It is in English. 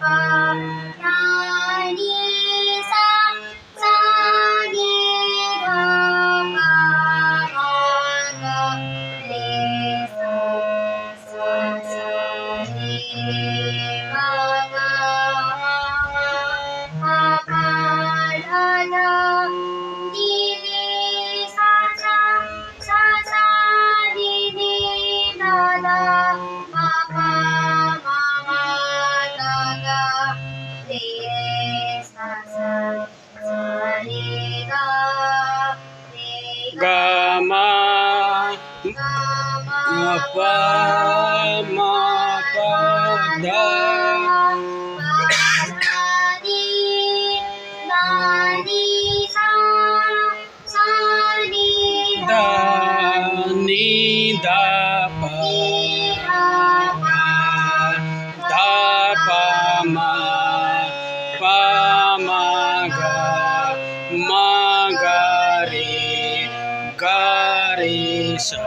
pa na ni sa sa ni ga pa ma ga re sa sa sa ni ga ga pa pa la la ni ni sa sa sa sa ni ni la la pa pa ma ma ga ga re sa sa sa ni ga re ga Gama ga ma pa ma pa da da ni da pa da pa ma ga re sa